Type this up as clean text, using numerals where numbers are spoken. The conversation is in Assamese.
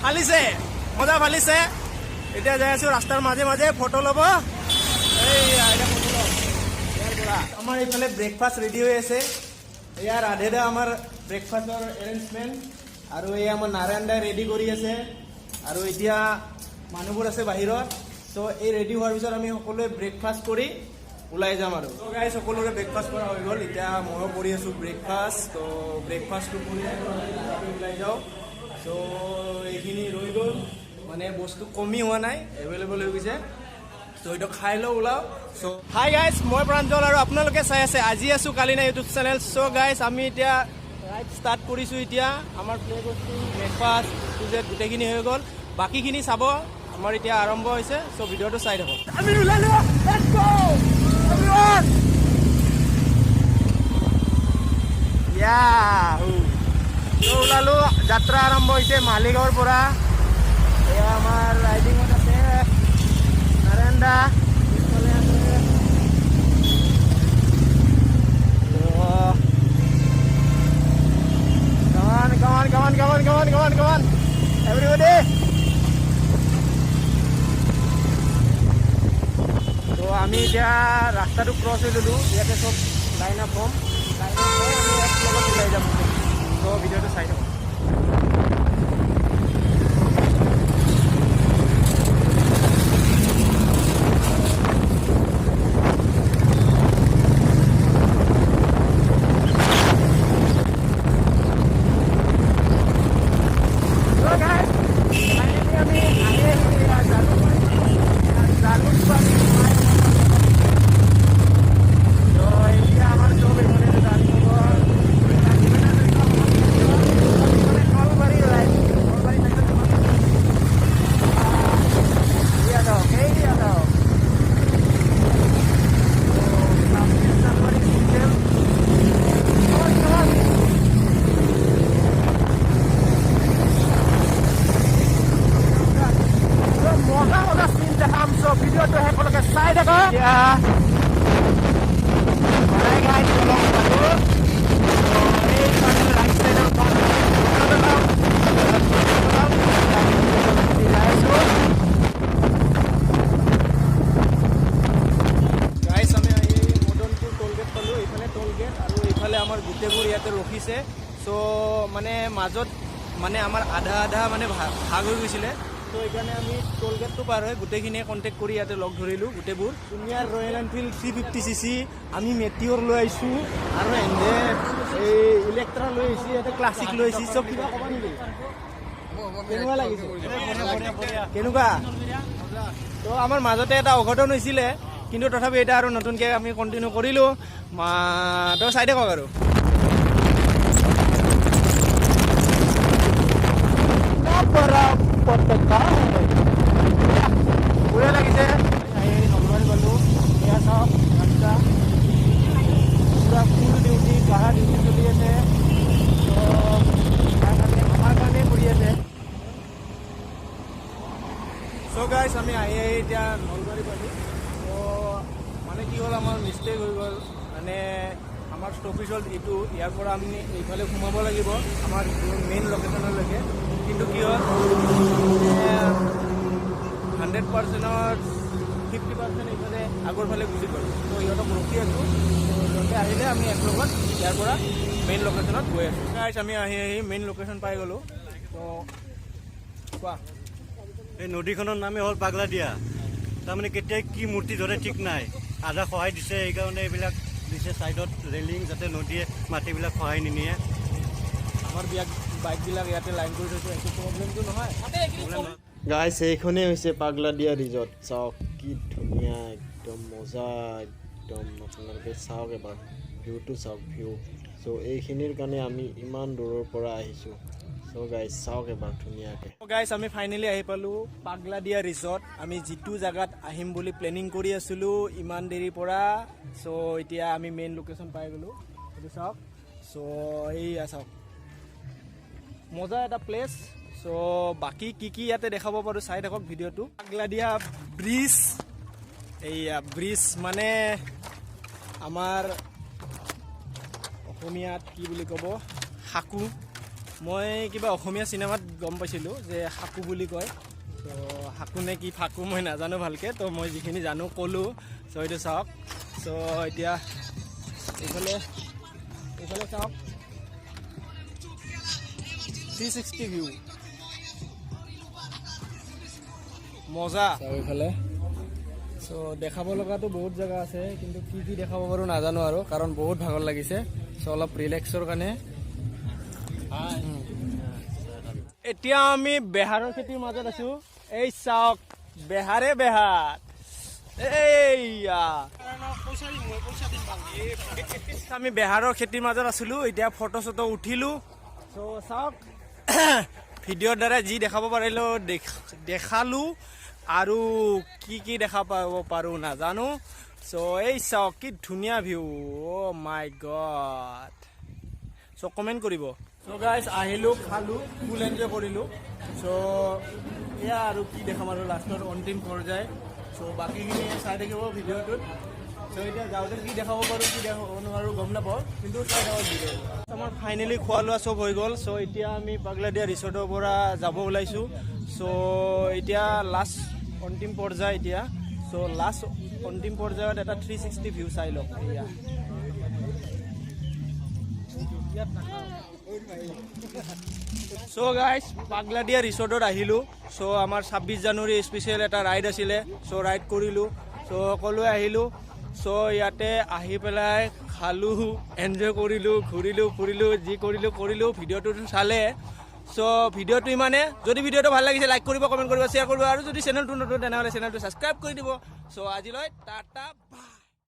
ফালিছে মজা ফালিছে এতিয়া যাই আছো ৰাস্তাৰ মাজে মাজে ফটো ল'ব আমাৰ এইফালে ব্ৰেকফাষ্ট ৰেডি হৈ আছে ইয়াৰ ৰাধেদা আমাৰ ব্ৰেকফাষ্টৰ এৰেঞ্জমেণ্ট আৰু এই আমাৰ নাৰায়ণ দাই ৰেডি কৰি আছে আৰু এতিয়া মানুহবোৰ আছে বাহিৰত চ' এই ৰেডি হোৱাৰ পিছত আমি সকলোৱে ব্ৰেকফাষ্ট কৰি ওলাই যাম আৰু চ' গাইজ সকলোৰে ব্ৰেকফাষ্ট কৰা হৈ গ'ল এতিয়া ময়ো কৰি আছোঁ ব্ৰেকফাষ্ট ত' ব্ৰেকফাষ্টটো কৰি ওলাই যাওঁ চ' এইখিনি ৰৈ গ'ল মানে বস্তু কমি হোৱা নাই এভেইলেবল হৈ গৈছে চ' এইটো খাই লওঁ ওলাওঁ চ' হাই গাইজ মই প্ৰাঞ্জল আৰু আপোনালোকে চাই আছে আজি আছোঁ কালিনা ইউটিউব চেনেল চ' গাইজ আমি এতিয়া ৰাইড ষ্টাৰ্ট কৰিছোঁ এতিয়া আমাৰ প্লে কৰিছোঁ ব্ৰেকফাষ্ট যে গোটেইখিনি হৈ গ'ল বাকীখিনি চাব আমাৰ এতিয়া আৰম্ভ হৈছে চ' ভিডিঅ'টো চাই থাকক আমি ওলালো লেটছ গো এভৰিৱান ইয়াহু চ' ওলালো যাত্ৰা আৰম্ভ হৈছে মালিগাঁৱৰ পৰা এয়া আমাৰ ৰাইডিঙত আছে নাৰায়ণ দা পিছফালে আছে come on everybody তো আমি এতিয়া ৰাস্তাটো ক্ৰছ হৈ ল'লোঁ ইয়াতে চব লাইন আপ হ'ম লাইন আপ হৈ আমি এক লগত ওলাই যাম তো ভিডিঅ'টো চাই থাকক ভিডিঅ'টো সকলোকে চাই থাকক আমাৰ গোটেইবোৰ ইয়াতে ৰখিছে চ' মানে মাজত মানে আমাৰ আধা মানে ভাগ হৈ গৈছিলে তো এইকাৰণে আমি টোল গেটটো পাৰ হৈ গোটেইখিনিয়ে কণ্টেক্ট কৰি ইয়াতে লগ ধৰিলোঁ গোটেইবোৰ ধুনীয়া ৰয়েল এনফিল্ড 350cc আমি মেটিঅ'ৰ লৈ আহিছোঁ আৰু এনে এই ইলেক্ট্ৰা লৈ আহিছোঁ ইয়াতে ক্লাছিক লৈ আহিছোঁ চব কিবা ক'বা নেকি কেনেকুৱা লাগিছে কেনেকুৱা তো আমাৰ মাজতে এটা অঘটন হৈছিলে কিন্তু তথাপি এটা আৰু নতুনকৈ আমি কণ্টিনিউ কৰিলোঁ তো চাই থাকক আৰু পুৰা লাগিছে নলবাৰী গ'লোঁ এয়া চাওক ৰাস্তা পুৰা ফুল ডিউটি কাঢ়া ডিউটি চলি আছে আমাৰ কাৰণেই কৰি আছে চ' গাইজ আমি আহি এতিয়া নলবাৰী পালোঁ ত' মানে কি হ'ল আমাৰ মিষ্টেক হৈ গ'ল মানে আমাৰ ষ্টপিজ হ'ল এইটো ইয়াৰ পৰা আমি এইফালে সোমাব লাগিব আমাৰ মেইন লোকেশ্যনলৈকে কিন্তু কি হ'ল 100% 50% এইফালে আগৰ ফালে গুচি গ'ল তো ইহঁতক ৰখি আছোঁ সিহঁতে আহিলে আমি এক লগত ইয়াৰ পৰা মেইন লোকেশ্যনত গৈ আছোঁ গাইজ আমি আহি মেইন লোকেশ্যন পাই গ'লোঁ তো কোৱা এই নদীখনৰ নামেই হ'ল পাগলাদিয়া তাৰমানে কেতিয়া কি মূৰ্তি ধৰে ঠিক নাই আধা সহায় দিছে সেইকাৰণে এইবিলাক দিছে ছাইডত ৰেলিং যাতে নদীয়ে মাটিবিলাক সহায় নিনিয়ে আমাৰ বাইকবিলাক ইয়াতে লাইন কৰি থৈছে একো প্ৰব্লেমটো নহয় গাইছ এইখনেই হৈছে পাগলাদিয়া ৰিজৰ্ট চাওক কি ধুনীয়া একদম মজা একদম আপোনালোকে চাওক এবাৰ ভিউটো চাওক ভিউ চ' এইখিনিৰ কাৰণে আমি ইমান দূৰৰ পৰা আহিছোঁ চ' গাইছ চাওক এবাৰ ধুনীয়াকৈ গাইছ আমি ফাইনেলি আহি পালোঁ পাগলাদিয়া ৰিজৰ্ট আমি যিটো জেগাত আহিম বুলি প্লেনিং কৰি আছিলোঁ ইমান দেৰিৰ পৰা চ' এতিয়া আমি মেইন লোকেশ্যন পাই গ'লোঁ সেইটো চাওক চ' এইয়া চাওক মজা এটা প্লেচ চ' বাকী কি ইয়াতে দেখাব পাৰোঁ চাই থাকক ভিডিঅ'টো পাগলাদিয়া ব্ৰিজ এইয়া ব্ৰিজ মানে আমাৰ অসমীয়াত কি বুলি ক'ব সাকু মই কিবা অসমীয়া চিনেমাত গম পাইছিলোঁ যে হাকু বুলি কয় তো হাকু নে কি ফাকু মই নাজানো ভালকৈ তো মই যিখিনি জানো ক'লোঁ চ' এইটো চাওক চ' এতিয়া এইফালে চাওক 360 ভিউ মজা এইফালে চ' দেখাব লগাটো বহুত জেগা আছে কিন্তু কি দেখাব পাৰোঁ নাজানো আৰু কাৰণ বহুত ভাগৰ লাগিছে চ' অলপ ৰিলেক্সৰ কাৰণে এতিয়া আমি বেহাৰৰ খেতিৰ মাজত আছোঁ এই চাওক বেহাৰে বেহাৰ এইয়া আমি বেহাৰৰ খেতিৰ মাজত আছিলোঁ এতিয়া ফটো চটো উঠিলোঁ চ' চাওক ভিডিঅ'ৰ দ্বাৰা যি দেখাব পাৰিলোঁ দেখালোঁ আৰু কি দেখা পাব পাৰোঁ নাজানো চ' এই চাওক কি ধুনীয়া ভিউ অ' মাই গড চ' কমেণ্ট কৰিব চ' গাইজ আহিলোঁ খালোঁ ফুল এনজয় কৰিলোঁ চ' এয়া আৰু কি দেখাম আৰু লাষ্টৰ অন্তিম পৰ্যায় চ' বাকীখিনি চাই থাকিব ভিডিঅ'টোত চ' এতিয়া যাওঁতে কি দেখাব পাৰোঁ কি দেখাব নোৱাৰোঁ গম নাপাওঁ কিন্তু চাই থাকক ভিডিঅ' আমাৰ ফাইনেলি খোৱা লোৱা চব হৈ গ'ল চ' এতিয়া আমি পাগলাদিয়া ৰিচৰ্টৰ পৰা যাব ওলাইছোঁ চ' এতিয়া লাষ্ট অন্তিম পৰ্যায় এতিয়া চ' লাষ্ট অন্তিম পৰ্যায়ত এটা 360 ভিউ চাই লওক এয়া চ' গাইজ পাগলাদিয়া ৰিচৰ্টত আহিলোঁ চ' আমাৰ 26 জানুৱাৰী স্পেচিয়েল এটা ৰাইড আছিলে চ' ৰাইড কৰিলোঁ চ' সকলোৱে আহিলোঁ চ' ইয়াতে আহি পেলাই খালোঁ এনজয় কৰিলোঁ ঘূৰিলোঁ ফুৰিলোঁ যি কৰিলোঁ ভিডিঅ'টো চালে চ' ভিডিঅ'টো ইমানে যদি ভিডিঅ'টো ভাল লাগিছে লাইক কৰিব কমেণ্ট কৰিব শ্বেয়াৰ কৰিব আৰু যদি চেনেলটো নতুন তেনেহ'লে চেনেলটো ছাবস্ক্ৰাইব কৰি দিব চ' আজিলৈ টাটা বাই